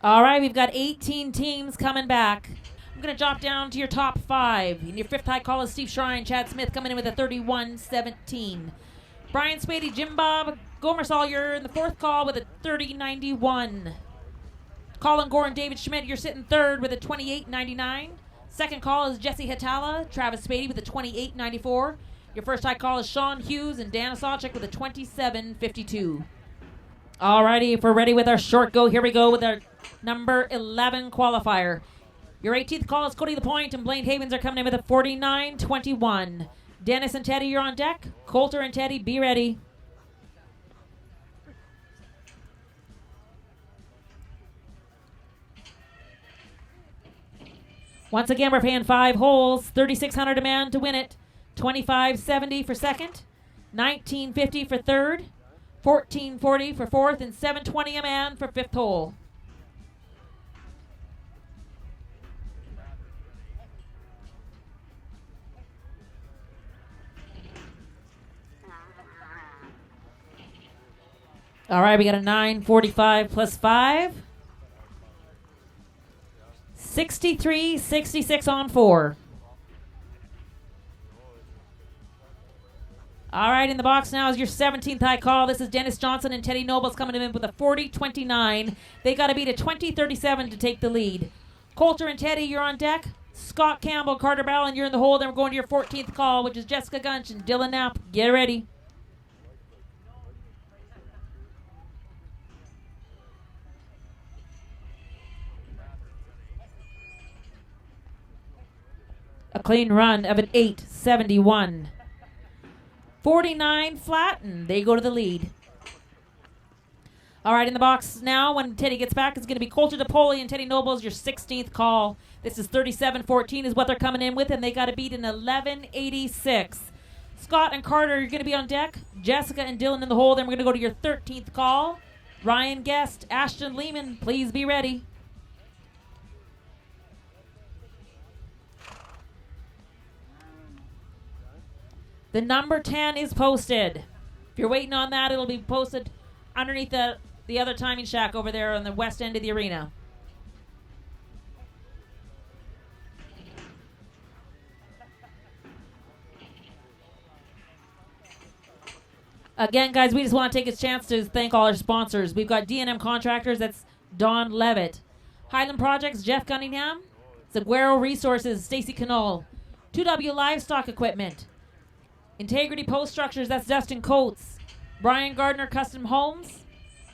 All right, we've got 18 teams coming back. I'm going to drop down to your top 5. In your 5th high call is Steve Shrine. Chad Smith coming in with a 31-17. Brian Spady, Jim Bob, Gomer Sawyer in the 4th call with a 30-91. Colin Gore and David Schmidt, you're sitting 3rd with a 28-99. 2nd call is Jesse Hatala, Travis Spady with a 28-94. Your 1st high call is Sean Hughes and Dan Asachik with a 27-52. Alrighty, if we're ready with our short go, here we go with our number 11 qualifier. Your 18th call is Cody LaPointe and Blaine Havens are coming in with a 49-21. Dennis and Teddy, you're on deck. Coulter and Teddy, be ready. Once again, we're paying 5 holes, $3,600 a man to win it. $25.70 for 2nd, $19.50 for 3rd, $14.40 for 4th, and $7.20 a man for 5th hole. All right, we got a 9.45 plus 5. 63-66 on 4. All right, in the box now is your 17th high call. This is Dennis Johnson and Teddy Nobles coming in with a 40-29. They got to beat a 20-37 to take the lead. Coulter and Teddy, you're on deck. Scott Campbell, Carter Ballin, you're in the hole. Then we're going to your 14th call, which is Jessica Gunch and Dylan Knapp. Get ready. A clean run of an 8.71. 49 flat, and they go to the lead. All right, in the box now, when Teddy gets back, it's going to be Coulter DePoli and Teddy Nobles, your 16th call. This is 37-14 is what they're coming in with, and they got to beat an 11.86. Scott and Carter, you're going to be on deck. Jessica and Dylan in the hole. Then we're going to go to your 13th call. Ryan Guest, Ashton Lehman, please be ready. The number 10 is posted. If you're waiting on that, it'll be posted underneath the other timing shack over there on the west end of the arena. Again, guys, we just want to take a chance to thank all our sponsors. We've got D&M Contractors, that's Don Levitt. Highland Projects, Jeff Cunningham. Zaguero Resources, Stacy Knoll. 2W Livestock Equipment. Integrity Post Structures, that's Dustin Coates. Brian Gardner Custom Homes.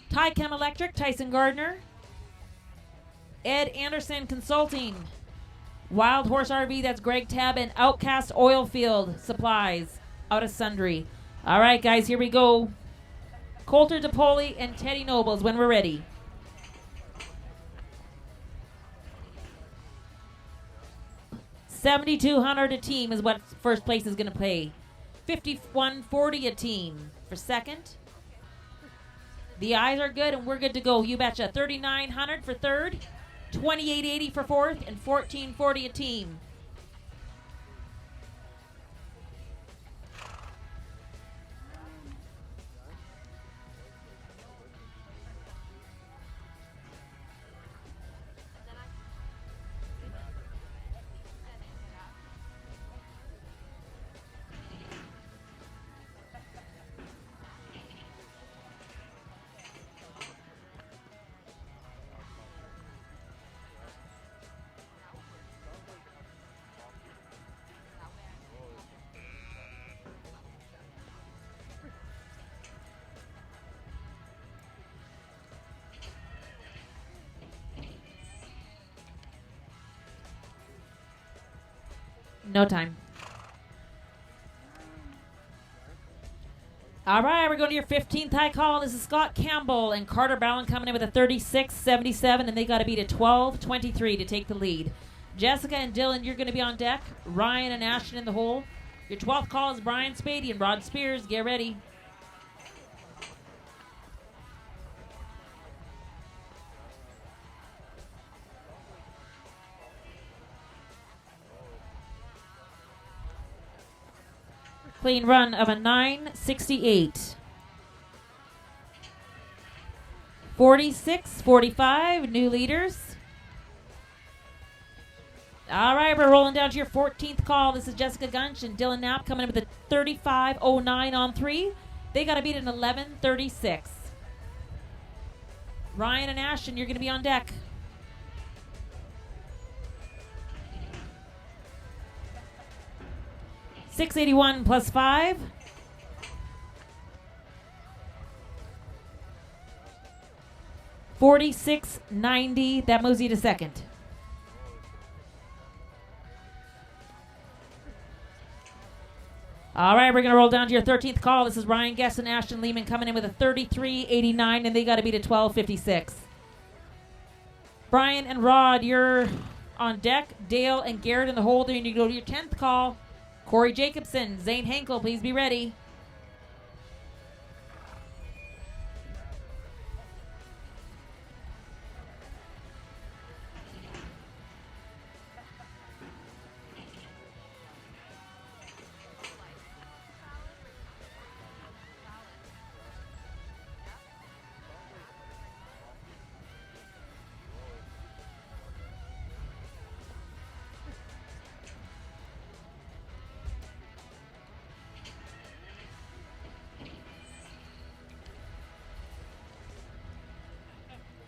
Tychem Electric, Tyson Gardner. Ed Anderson Consulting. Wild Horse RV, that's Greg Tabb. And Outcast Oilfield Supplies out of Sundry. All right, guys, here we go. Coulter DePoli and Teddy Nobles when we're ready. $7,200 a team is what first place is going to pay. $51.40 a team for 2nd. The eyes are good and we're good to go. You betcha. $3,900 for 3rd, $28.80 for 4th, and $14.40 a team. No time. All right, we're going to your 15th high call. This is Scott Campbell and Carter Ballin coming in with a 36-77, and they got to beat a 12-23 to take the lead. Jessica and Dylan, you're going to be on deck. Ryan and Ashton in the hole. Your 12th call is Brian Spady and Rod Spears. Get ready. Clean run of a 9.68. 46-45, new leaders. All right, we're rolling down to your 14th call. This is Jessica Gunch and Dylan Knapp coming in with a 35.09 on 3. They got to beat an 11.36. Ryan and Ashton, you're going to be on deck. $681 plus 5. $46.90. That moves you to second. All right, we're going to roll down to your 13th call. This is Ryan Guess and Ashton Lehman coming in with a 33.89, and they got to beat a 12.56. Brian and Rod, you're on deck. Dale and Garrett in the holder, and you go to your 10th call. Corey Jacobson, Zane Henkel, please be ready.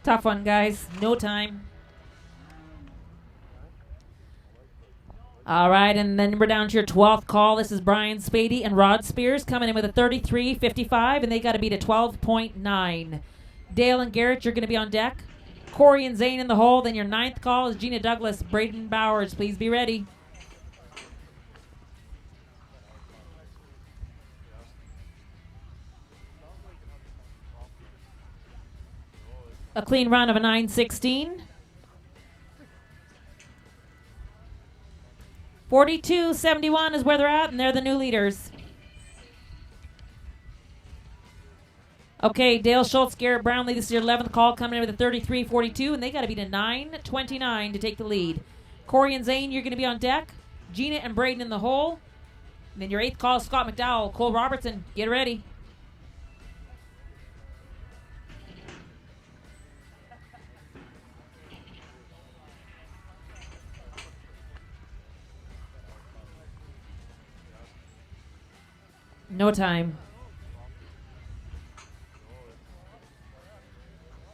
Tough one, guys. No time. All right, and then we're down to your 12th call. This is Brian Spady and Rod Spears coming in with a 33.55, and they got to beat a 12.9. Dale and Garrett, you're going to be on deck. Corey and Zane in the hole. Then your 9th call is Gina Douglas, Braden Bowers. Please be ready. A clean run of a 9.16. 42.71 is where they're at, and they're the new leaders. Okay, Dale Schultz, Garrett Brownlee, this is your 11th call, coming in with a 33.42, and they got to beat a 9.29 to take the lead. Corey and Zane, you're going to be on deck. Gina and Braden in the hole. And then your 8th call is Scott McDowell. Cole Robertson, get ready. No time.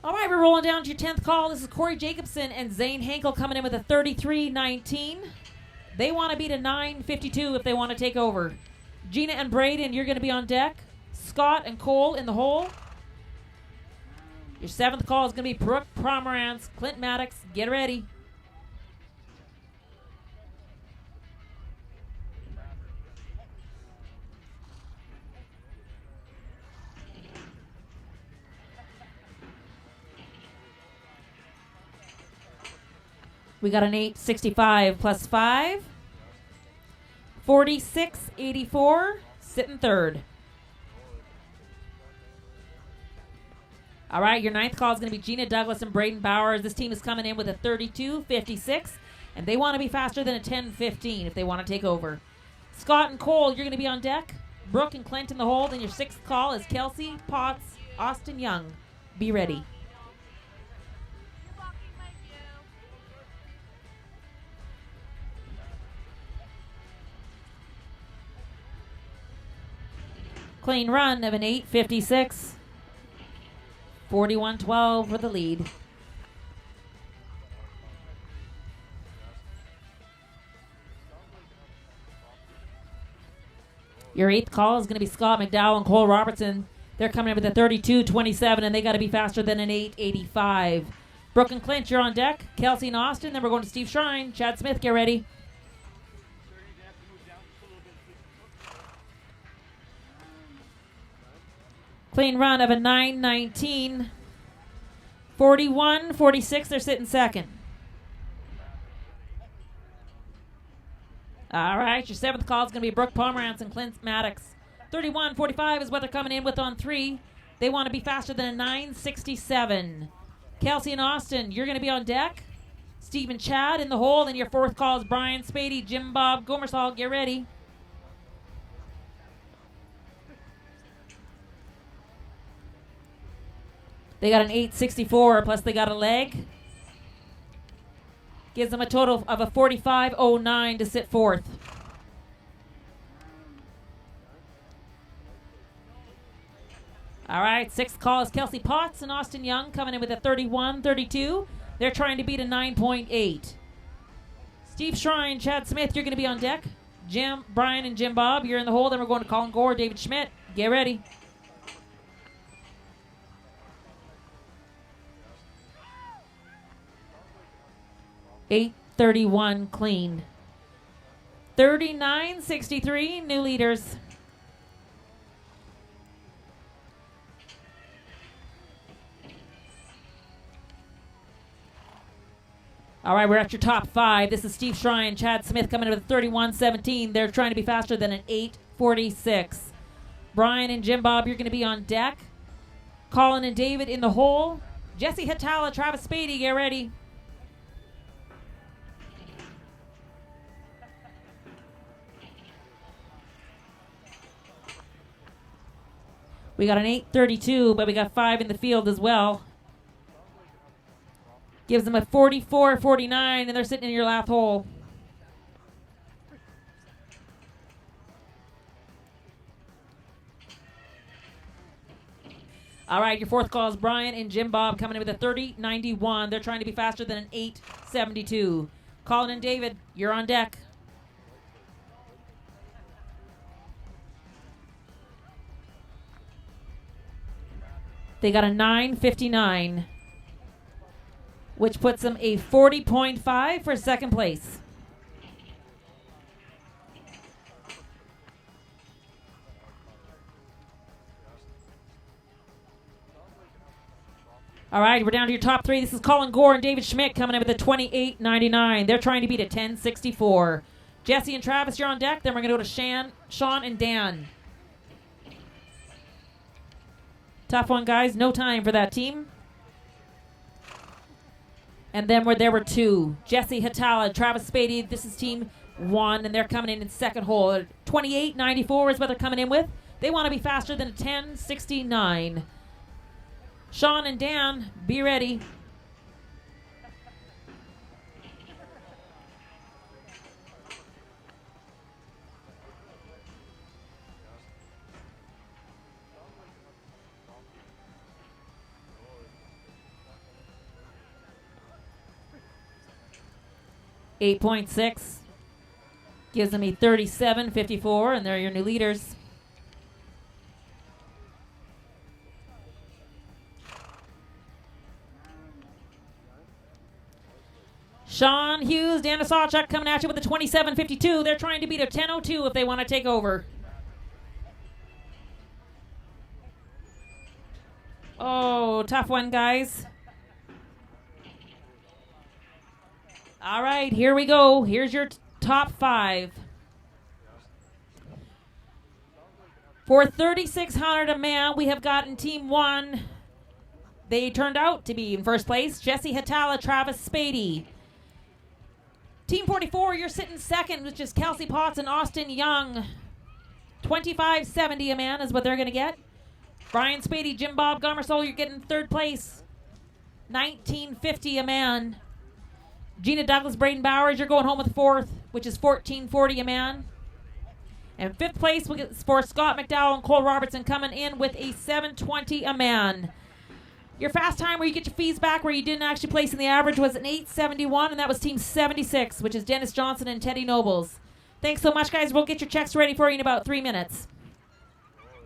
All right, we're rolling down to your 10th call. This is Corey Jacobson and Zane Henkel coming in with a 33.19. They want to beat a 9.52 if they want to take over. Gina and Braden, you're going to be on deck. Scott and Cole in the hole. Your 7th call is going to be Brooke Pomerantz, Clint Maddox. Get ready. We got an 8.65 plus 5. 46.84, sitting third. All right, your 9th call is going to be Gina Douglas and Braden Bowers. This team is coming in with a 32.56, and they want to be faster than a 10.15 if they want to take over. Scott and Cole, you're going to be on deck. Brooke and Clint in the hold, and your 6th call is Kelsey, Potts, Austin Young. Be ready. Clean run of an 8.56. 41.12 for the lead. Your 8th call is going to be Scott McDowell and Cole Robertson. They're coming in with a 32.27, and they got to be faster than an 8.85. Brooke and Clint, you're on deck. Kelsey and Austin. Then we're going to Steve Shrine. Chad Smith, get ready. Clean run of a 9.19. 41.46, they're sitting second. All right, your 7th call is going to be Brooke Pomerantz and Clint Maddox. 31.45 is what they're coming in with on 3. They want to be faster than a 9.67. Kelsey and Austin, you're going to be on deck. Steve and Chad in the hole, and your 4th call is Brian Spady, Jim Bob Gomersall. Get ready. They got an 8.64, plus they got a leg. Gives them a total of a 45.09 to sit fourth. All right, sixth call is Kelsey Potts and Austin Young coming in with a 31.32. They're trying to beat a 9.8. Steve Shrine, Chad Smith, you're going to be on deck. Jim, Brian, and Jim Bob, you're in the hole. Then we're going to Colin Gore, David Schmidt. Get ready. $8.31 clean. 39.63 new leaders. All right, we're at your top five. This is Steve Shrine, Chad Smith coming in with a 31.17. They're trying to be faster than an 8.46. Brian and Jim Bob, you're going to be on deck. Colin and David in the hole. Jesse Hatala, Travis Spady, get ready. We got an 8.32, but we got 5 in the field as well. Gives them a 44.49, and they're sitting in your last hole. All right, your fourth call is Brian and Jim Bob coming in with a 30.91. They're trying to be faster than an 8.72. Colin and David, you're on deck. They got a 9.59, which puts them a 40.5 for second place. All right, we're down to your top three. This is Colin Gore and David Schmidt coming in with a 28.99. They're trying to beat a 10.64. Jesse and Travis, you're on deck. Then we're going to go to Sean and Dan. Tough one, guys. No time for that team. And then there were two. Jesse Hatala, Travis Spady. This is team one, and they're coming in second hole. 28.94 is what they're coming in with. They want to be faster than a 10.69. Sean and Dan, be ready. $8.6 gives them a 37.54, and they're your new leaders. Sean Hughes, Dan Asawchuk coming at you with a 27.52. They're trying to beat a 10.02 if they want to take over. Oh, tough one, guys. All right, here we go. Here's your top five. For $3,600 a man, we have gotten team one. They turned out to be in first place. Jesse Hatala, Travis Spady. Team 44, you're sitting second, which is Kelsey Potts and Austin Young. $25.70 a man is what they're going to get. Brian Spady, Jim Bob Gomersol, you're getting third place. $19.50 a man. Gina Douglas, Braden Bowers, you're going home with fourth, which is $14.40 a man. And fifth place for Scott McDowell and Cole Robertson coming in with a $7.20 a man. Your fast time where you get your fees back where you didn't actually place in the average was an 8.71, and that was team 76, which is Dennis Johnson and Teddy Nobles. Thanks so much, guys. We'll get your checks ready for you in about 3 minutes.